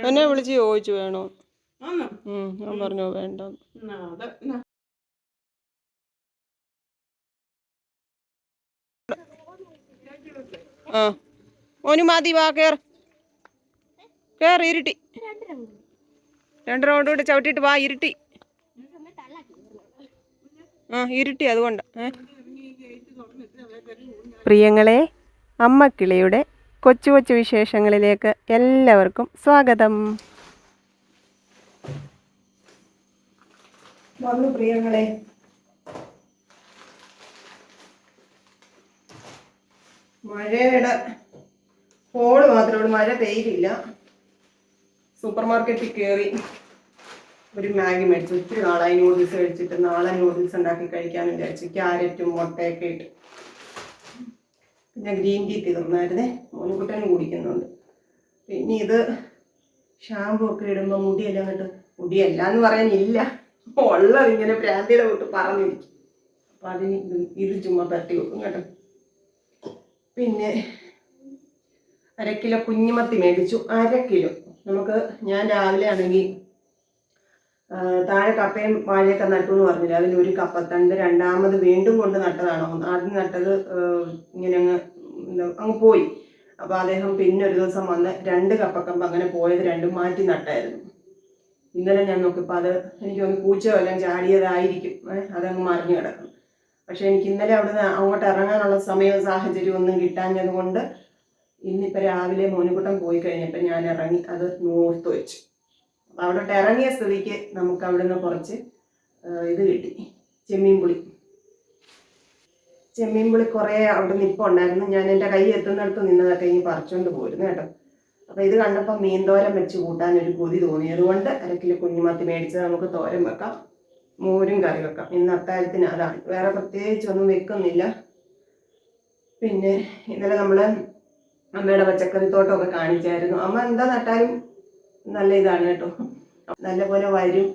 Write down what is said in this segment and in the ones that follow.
എന്നെ വിളിച്ച് ചോദിച്ചു വേണോ? ഞാൻ പറഞ്ഞു വേണ്ട. ആ മോന് മതി, വാ കേർ ഇരുട്ടി. 2 റൗണ്ട് കൂടെ ചവിട്ടിയിട്ട് വാ, ഇരുട്ടി. ഇരുട്ടി, അതുകൊണ്ട്. പ്രിയങ്ങളെ, അമ്മക്കിളിയുടെ കൊച്ചു കൊച്ചു വിശേഷങ്ങളിലേക്ക് എല്ലാവർക്കും സ്വാഗതം. വന്നു പ്രിയങ്ങളെ. മഴയുടെ കോള് മാത്രമേ ഉള്ളൂ, മഴ പെയ്തില്ല. സൂപ്പർ മാർക്കറ്റിൽ കയറി ഒരു മാഗി മേടിച്ചു. ഒത്തിരി നാളായി നൂഡിൽസ് കഴിച്ചിട്ട്. നാളെ നൂഡിൽസ് ഉണ്ടാക്കി കഴിക്കാനും വിചാരിച്ചു. ക്യാരറ്റും മുട്ടയൊക്കെ ഇട്ട്. പിന്നെ ഗ്രീൻ ടീ തീർന്നായിരുന്നേ, മോനുകുട്ടനും കുടിക്കുന്നുണ്ട്. പിന്നെ ഇത് ഷാമ്പു ഒക്കെ ഇടുമ്പോൾ മുടിയെല്ലാം കേട്ട്, മുടിയല്ല എന്ന് പറയാനില്ല, ഉള്ളത് ഇങ്ങനെ പ്രാന്തിയുടെ കൂട്ട് പറഞ്ഞിരിക്കും. അപ്പം അതിന് ഇത് ചുമ്മാ തട്ടി വെക്കും കേട്ടോ. പിന്നെ 1/2 കിലോ കുഞ്ഞുമത്തി മേടിച്ചു. 1/2 കിലോ. ഞാൻ രാവിലെ ആണെങ്കിൽ താഴെ കപ്പയും വാഴയൊക്കെ നട്ടു എന്ന് പറഞ്ഞില്ല. അതിൽ ഒരു കപ്പത്തണ്ട് രണ്ടാമത് വീണ്ടും കൊണ്ട് നട്ടതാണോ. ആദ്യം നട്ടത് ഇങ്ങനെ അങ്ങ് പോയി. അപ്പോൾ അദ്ദേഹം പിന്നെ ഒരു ദിവസം വന്ന് 2 കപ്പക്കമ്പ് അങ്ങനെ പോയത് 2 മാറ്റി നട്ടായിരുന്നു. ഇന്നലെ ഞാൻ നോക്കിയപ്പോൾ അത് എനിക്കൊന്ന് പൂച്ച വല്ലതും ചാടിയതായിരിക്കും, അതങ്ങ് മറിഞ്ഞു കിടക്കും. പക്ഷെ എനിക്ക് ഇന്നലെ അവിടുന്ന് അങ്ങോട്ട് ഇറങ്ങാനുള്ള സമയവും സാഹചര്യവും ഒന്നും കിട്ടാഞ്ഞത് കൊണ്ട് ഇന്നിപ്പോൾ രാവിലെ മോനുകുട്ടൻ പോയി കഴിഞ്ഞപ്പോൾ ഞാൻ ഇറങ്ങി അത് നോർത്ത് വെച്ചു. അപ്പം അവിടോട്ട് ഇറങ്ങിയ സ്ഥിതിക്ക് നമുക്ക് അവിടെ നിന്ന് കുറച്ച് ഇത് കിട്ടി, ചെമ്മീൻ പുളി കുറേ അവിടെ നിൽപ്പുണ്ടായിരുന്നു. ഞാൻ എൻ്റെ കൈ എത്തുന്നിടത്ത് നിന്നതൊക്കെ ഇനി പറിച്ചുകൊണ്ട് പോയിരുന്നു കേട്ടോ. അപ്പോൾ ഇത് കണ്ടപ്പോൾ മീൻതോരൻ വെച്ച് കൂട്ടാനൊരു കൊതി തോന്നി. അതുകൊണ്ട് 1/2 കിലോ കുഞ്ഞുമത്തി മേടിച്ചത് നമുക്ക് തോരൻ വെക്കാം, മോരും കറി വെക്കാം. ഇന്ന് അത്താഴത്തിന് അതാണ്, വേറെ പ്രത്യേകിച്ചൊന്നും വെക്കുന്നില്ല. പിന്നെ ഇന്നലെ നമ്മൾ അമ്മയുടെ പച്ചക്കറിത്തോട്ടമൊക്കെ കാണിച്ചായിരുന്നു. അമ്മ എന്താ നട്ടാലും നല്ല ഇതാണ് കേട്ടോ, നല്ലപോലെ വരും.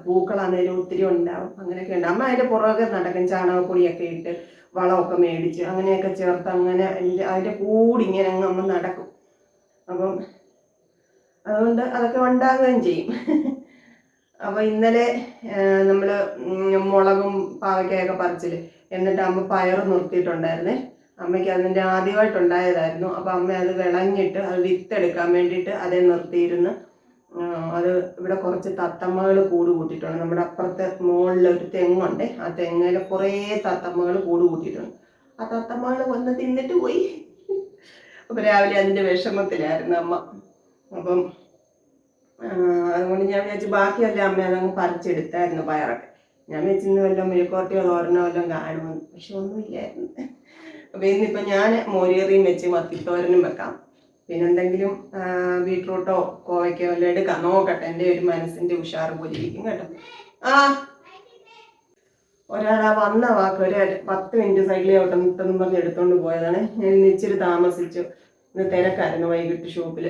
പൂക്കളാണേലും ഒത്തിരി ഉണ്ടാവും, അങ്ങനെയൊക്കെ ഉണ്ട്. അമ്മ അതിൻ്റെ പുറകെ നടക്കും, ചാണകപ്പൊടിയൊക്കെ ഇട്ട് വളമൊക്കെ മേടിച്ച് അങ്ങനെയൊക്കെ ചേർത്ത് അങ്ങനെ അതിൻ്റെ കൂടി ഇങ്ങനെ അമ്മ നടക്കും. അപ്പം അതുകൊണ്ട് അതൊക്കെ ഉണ്ടാകുകയും ചെയ്യും. അപ്പോൾ ഇന്നലെ നമ്മൾ മുളകും പാവയ്ക്കയൊക്കെ പറിച്ചില്, എന്നിട്ട് അമ്മ പയറ് നിർത്തിയിട്ടുണ്ടായിരുന്നേ. അമ്മയ്ക്ക് അതിൻ്റെ ആദ്യമായിട്ടുണ്ടായതായിരുന്നു. അപ്പോൾ അമ്മ അത് വിളഞ്ഞിട്ട് അത് വിത്തെടുക്കാൻ വേണ്ടിയിട്ട് അതേ നിർത്തിയിരുന്ന്. അത് ഇവിടെ കുറച്ച് തത്തമ്മകൾ കൂട് കൂട്ടിയിട്ടുണ്ട്. നമ്മുടെ അപ്പുറത്തെ മുകളിൽ ഒരു തെങ്ങുണ്ട്, ആ തെങ്ങിൽ കുറേ തത്തമ്മകൾ കൂട് കൂട്ടിയിട്ടുണ്ട്. ആ തത്തമ്മകൾ വന്ന് തിന്നിട്ട് പോയി. അപ്പോൾ രാവിലെ അതിൻ്റെ വിഷമത്തിലായിരുന്നു അമ്മ. അപ്പം അതുകൊണ്ട് ഞാൻ വിചാരിച്ചു ബാക്കിയല്ല അമ്മ അതങ്ങ് പറിച്ചെടുത്തായിരുന്നു പയറൊക്കെ. ഞാൻ വെച്ചിന്ന് വല്ലതും മെഴുക്കുവരട്ടിയോ തോരനോ വല്ലതും കാണുമെന്ന്, പക്ഷെ ഒന്നുമില്ലായിരുന്നു. അപ്പോൾ ഇന്നിപ്പോൾ ഞാൻ മോരുകറിയും വെച്ച് മത്തിത്തോരനും വെക്കാം. പിന്നെ എന്തെങ്കിലും ബീട്രൂട്ടോ കോവയ്ക്കോ വല്ലതും എടുക്കാം, നോക്കട്ടെ. എൻ്റെ ഒരു മനസ്സിൻ്റെ ഉഷാറ് പോലെ ഇരിക്കും കേട്ടോ. ഒരാളാ വന്ന വാക്ക് ഒരു 10 മിനിറ്റ് സൈഡിൽ ഓട്ടം പറഞ്ഞ് എടുത്തോണ്ട് പോയതാണ്. ഞാൻ ഇന്ന് ഇച്ചിരി താമസിച്ചു. ഇന്ന് തിരക്കായിരുന്നു വൈകിട്ട് ഷോപ്പിൽ,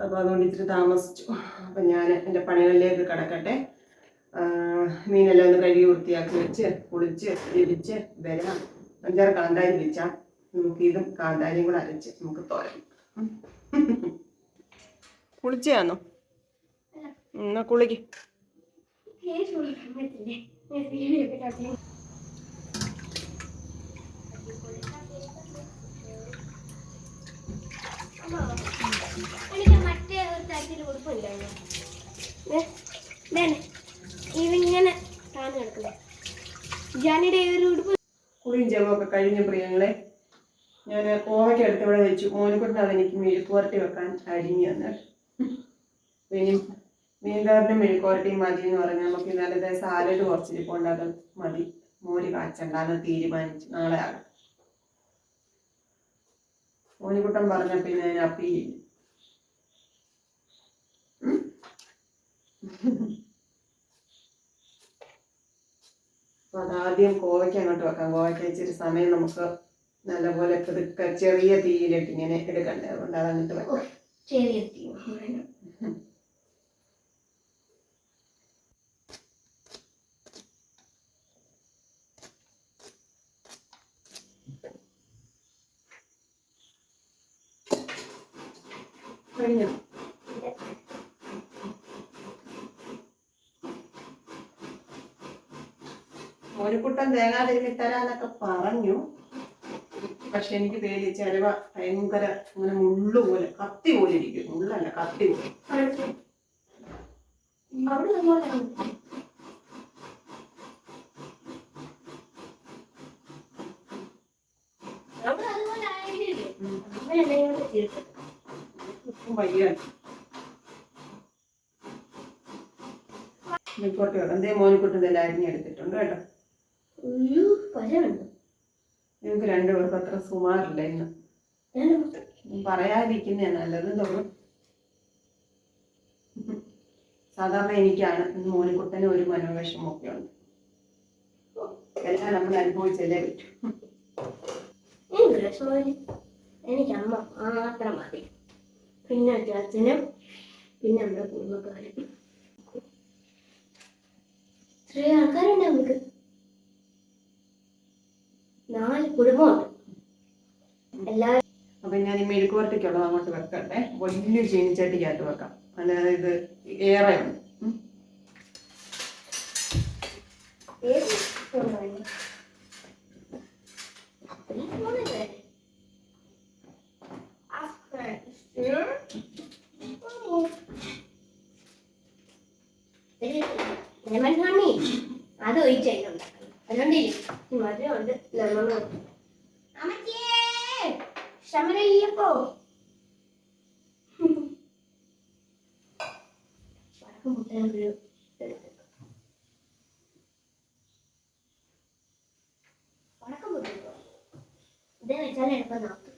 അപ്പോൾ അതുകൊണ്ട് ഇച്ചിരി താമസിച്ചു. അപ്പം ഞാൻ എൻ്റെ പണികളിലേക്ക് കിടക്കട്ടെ. മീനെല്ലാം ഒന്ന് കഴുകി വൃത്തിയാക്കി വെച്ച് കുളിച്ച് ഇടിച്ച് വരാം. 5-6 കാന്താരി വെച്ചാൽ നമുക്ക് ഇതും കാന്താരിയും കൂടെ അരച്ച് നമുക്ക് തോരൻ. കുളിച്ചാന്നോ? എന്നാ കുളിക്ക്. കുളിയും ജപമൊക്കെ കഴിഞ്ഞ പ്രിയങ്ങളെ, ഞാൻ കോവയ്ക്ക് അടുത്ത് ഇവിടെ വെച്ചു. മോനെക്കൊണ്ടാണ് എനിക്ക് മെഴുക്കുവരട്ടി വെക്കാൻ അരിഞ്ഞു തന്നത്. പിന്നെ മീൻകാരനും മെഴുക്കുവരട്ടിയും മതി എന്ന് പറഞ്ഞാൽ നമുക്ക് ഇന്നലത്തെ സാലഡ് കുറച്ചിരിപ്പുണ്ട്, അത് മതി. മോര് കാച്ചണ്ടാന്ന് തീരുമാനിച്ചു, നാളെ ആകാം. മോനിക്കുട്ടൻ പറഞ്ഞ പിന്നെ ഞാൻ അപ്പീലില്ല. അപ്പോൾ അതാദ്യം കോവയ്ക്ക് അങ്ങോട്ട് വെക്കാം. കോവയ്ക്ക് ഇച്ചിരി സമയം നമുക്ക് നല്ലപോലെ ചെറിയ തീയിലിട്ട് ഇങ്ങനെ എടുക്കണ്ടേ, അതുകൊണ്ട് അതങ്ങോട്ട് വെക്കാം. ചെറിയ തീ കഴിഞ്ഞു. മോനിക്കുട്ടൻ തേങ്ങ തിരുമിത്തരാന്നൊക്കെ പറഞ്ഞു. പക്ഷെ എനിക്ക് പേടി, ചിലവ ഭയങ്കര അങ്ങനെ മുള്ളു പോലെ, കത്തി പോലെ ഇരിക്കും. മുള്ളല്ല, കത്തി പോലെ. എന്തേ മോനിക്കുട്ടൻ ഇതെല്ലാം അരിഞ്ഞെടുത്തിട്ടുണ്ട് കേട്ടോ. നിങ്ങൾക്ക് രണ്ടുപേർക്ക് അത്ര സുമാറില്ല ഇന്ന്. പറയാതിരിക്കുന്നേ നല്ലത്. തോന്നും സാധാരണ എനിക്കാണ്, മോനിക്കുട്ടനും ഒരു മനോവിഷമൊക്കെ ഉണ്ട്. എല്ലാം നമ്മൾ അനുഭവിച്ചല്ലേ പറ്റൂ. എനിക്ക് അമ്മ മാത്രം മതി, പിന്നെ അച്ഛനും, പിന്നെ നമ്മുടെ കുടുംബക്കാരും. ഇത്രയും ആൾക്കാരുണ്ട് നമുക്ക്, 4 കുടുംബമുണ്ട് എല്ലാവരും. അപ്പൊ ഞാൻ ഈ മെഴുക്കുവരട്ടിക്കുള്ളത് അങ്ങോട്ട് വെക്കട്ടെ. വലിയ ചീനിച്ചട്ടിക്കകത്ത് വെക്കാം, അല്ലാതെ ഇത് ഏറെ ഉണ്ട്. ലെമൺ ഹണി അത് ഒഴിച്ചുണ്ടാക്കണം. അതുകൊണ്ട് മധുരമുണ്ട്, ലെമണുണ്ട്. ശമരയ്യപ്പോ വടക്കം മുട്ടയൊരു വടക്കം മുട്ടോ ഇതേ വെച്ചാൽ എളുപ്പം നോക്കും.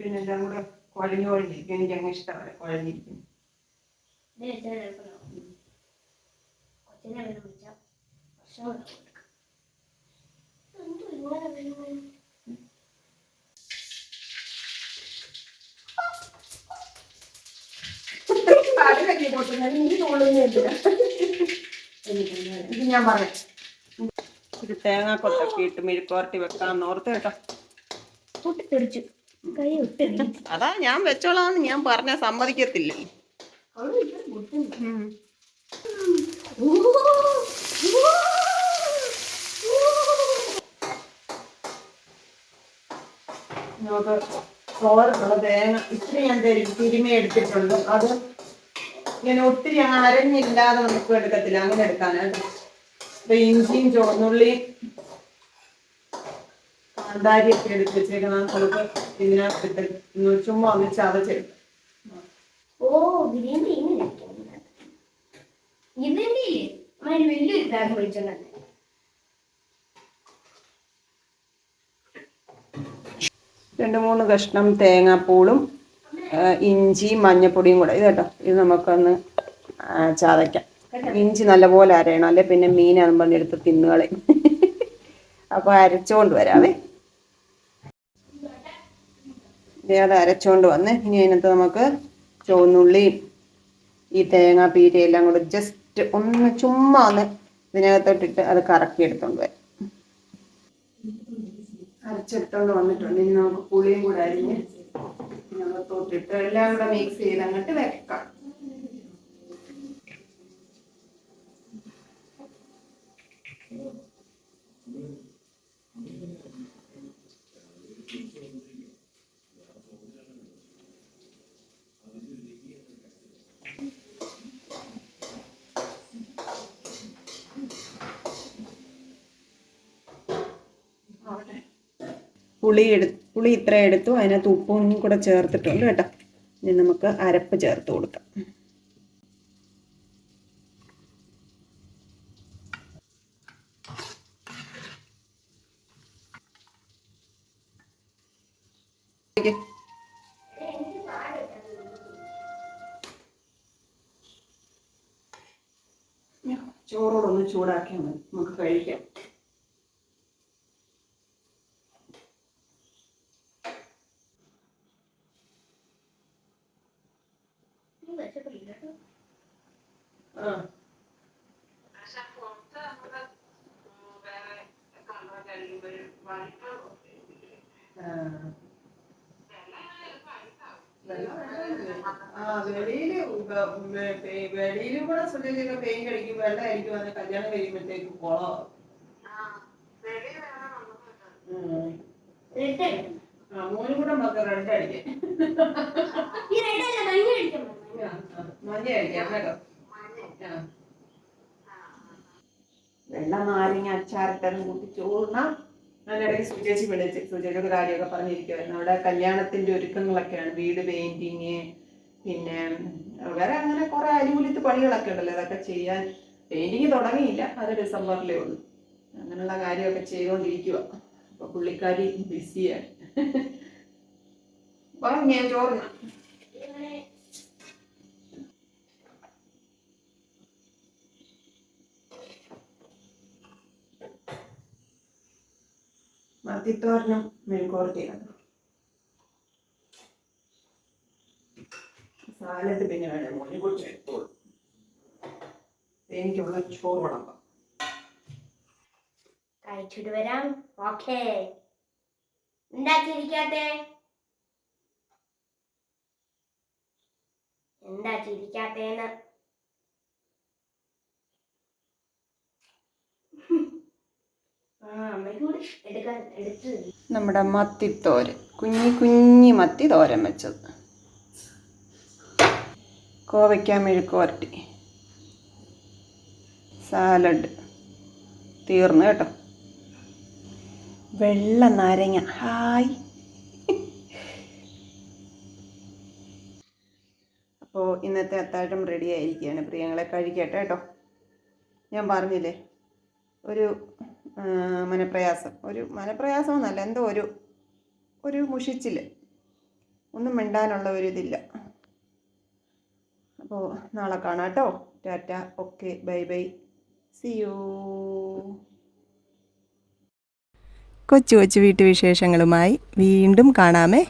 പിന്നെ എല്ലാം കൂടെ കുഴഞ്ഞിരിക്കും. എനിക്ക് അങ്ങനെ ഇഷ്ടമല്ല കുഴഞ്ഞിരിക്കും. ഇതേ വെച്ചാൽ എളുപ്പം നോക്കും. കൊച്ചിനെ വേണം വിളിച്ചാൽ ഭക്ഷണം കൊടുക്കാം. ഇത് ഞാൻ പറയാം. ഒരു തേങ്ങാക്കൊത്തൊക്കെ ഇട്ട് മെഴുക്കുവരട്ടി വെക്കാന്ന് ഓർത്ത് കേട്ടോ. പൊട്ടിത്തെറിച്ചു, കൈ വിട്ട്. അതാ ഞാൻ വെച്ചോളാന്ന് ഞാൻ പറഞ്ഞ സമ്മതിക്കത്തില്ലേ. നമുക്ക് ചോറുള്ള തേങ്ങ ഇത്തിരി ഞാൻ തിരുമി എടുത്തിട്ടുണ്ട്. അത് ഇങ്ങനെ ഒത്തിരി അരഞ്ഞില്ലാതെ നമുക്ക് എടുക്കത്തില്ല, അങ്ങനെ എടുക്കാനായിട്ട്. ഇപ്പൊ ഇഞ്ചിയും ചുവന്നുള്ളിയും കാന്താരിയൊക്കെ എടുത്ത് വെച്ചേക്കുന്ന നമുക്ക് ഇതിനകത്തിട്ട് ചുമ്മാ ഒന്ന് ചതച്ചെടുക്കും. വലിയൊരു ബാഗ് മേടിച്ചോണ്ട് 2-3 കഷ്ണം തേങ്ങാപ്പൂളും ഇഞ്ചിയും മഞ്ഞപ്പൊടിയും കൂടെ ഇത് കേട്ടോ. ഇത് നമുക്കൊന്ന് ചതയ്ക്കാം. ഇഞ്ചി നല്ലപോലെ അരയണം, അല്ലെ പിന്നെ മീനാന്ന് പറഞ്ഞെടുത്ത് തിന്നുകളെ. അപ്പോൾ അരച്ചുകൊണ്ട് വരാവേ. അത് അരച്ചുകൊണ്ട് വന്ന് ഇനി അതിനകത്ത് നമുക്ക് ചുവന്നുള്ളിയും ഈ തേങ്ങാ പീരയെല്ലാം കൂടെ ജസ്റ്റ് ഒന്ന് ചുമ്മാ ഒന്ന് ഇതിനകത്തോട്ടിട്ട് അത് കറക്കി എടുത്തോണ്ട് വരാം. അരച്ചെടുത്തോണ്ട് വന്നിട്ടുണ്ട്. ഇനി നമുക്ക് പുളിയും കൂടെ അരിഞ്ഞ് ഇതിനകത്തോട്ടിട്ട് എല്ലാം കൂടെ മിക്സ് ചെയ്ത് അങ്ങോട്ട് വെക്കാം. പുളി ഇത്ര എടുത്തു, അതിനകത്ത് ഉപ്പും കൂടെ ചേർത്തിട്ടുണ്ട് കേട്ടോ. ഇനി നമുക്ക് അരപ്പ് ചേർത്ത് കൊടുക്കാം. ചോറോടൊന്ന് ചൂടാക്കിയാൽ മതി, നമുക്ക് കഴിക്കാം. വെളിയിലും കൂടെ സുജയൊക്കെ പെയിന്റ് അടിക്കും, വെള്ളമായിരിക്കും. അത് കല്യാണം കഴിയുമ്പോഴത്തേക്ക് കുളം. മോനും കൂടെ മക്കൾ റെഡ് അടിക്കാൻ, മഞ്ഞ അടിക്കാം കേട്ടോ. വെള്ള നാരങ്ങ അച്ചാറിട്ടതും കൂട്ടി ചോറിനാ. ഞാനിടയ്ക്ക് സുചേച്ചി വിളിച്ച് സുചേച്ചിയോട് കാര്യമൊക്കെ പറഞ്ഞിരിക്കുമായിരുന്നു. അവിടെ കല്യാണത്തിന്റെ ഒരുക്കങ്ങളൊക്കെയാണ്, വീട് പെയിന്റിങ്, പിന്നെ വേറെ അങ്ങനെ കുറെ അരികുലിത്ത് പണികളൊക്കെ ഉണ്ടല്ലോ, അതൊക്കെ ചെയ്യാൻ. പെയിന്റിങ് തുടങ്ങിയില്ല, അത് ഡിസംബറിലേ ഉള്ളൂ. അങ്ങനെയുള്ള കാര്യമൊക്കെ ചെയ്തുകൊണ്ടിരിക്കുക. അപ്പൊ പുള്ളിക്കാരി ബിസിയാണ്. ഞാൻ ചോറിന മത്തിത്തോരനും മെഴുക്കുവരട്ടിയാണ്. സാലഡ് പിന്നെ വേണം, മോനെ കുറിച്ച് എടുത്തോളൂ. എനിക്കുള്ള ചോറ് വിളമ്പാം. കഴിച്ചിട്ട് വരാം. ഓക്കേ, എന്താ ചിരിക്കാത്തെ? എന്താ ചിരിക്കാത്തേന്ന്? നമ്മുടെ മത്തിത്തോരൻ, കുഞ്ഞി മത്തി തോരൻ വെച്ചത്, കോവയ്ക്ക മെഴുക്കുവരട്ടി, സാലഡ് തീർന്നു കേട്ടോ. വെള്ള നാരങ്ങ, ഹായ്. അപ്പോൾ ഇന്നത്തെ അത്താഴം റെഡി ആയിരിക്കുകയാണ്. പ്രിയങ്ങളെ കഴിക്കട്ടെ കേട്ടോ. ഞാൻ പറഞ്ഞില്ലേ ഒരു മനപ്രയാസമെന്നല്ല, എന്തോ ഒരു മുഷിച്ചില്, ഒന്നും മിണ്ടാനുള്ള ഒരു ഇതില്ല. അപ്പോൾ നാളെ കാണാം കേട്ടോ. Tata, okay, bye bye, see you. കൊച്ചു കൊച്ചു വീട്ടുവിശേഷങ്ങളുമായി വീണ്ടും കാണാമേ.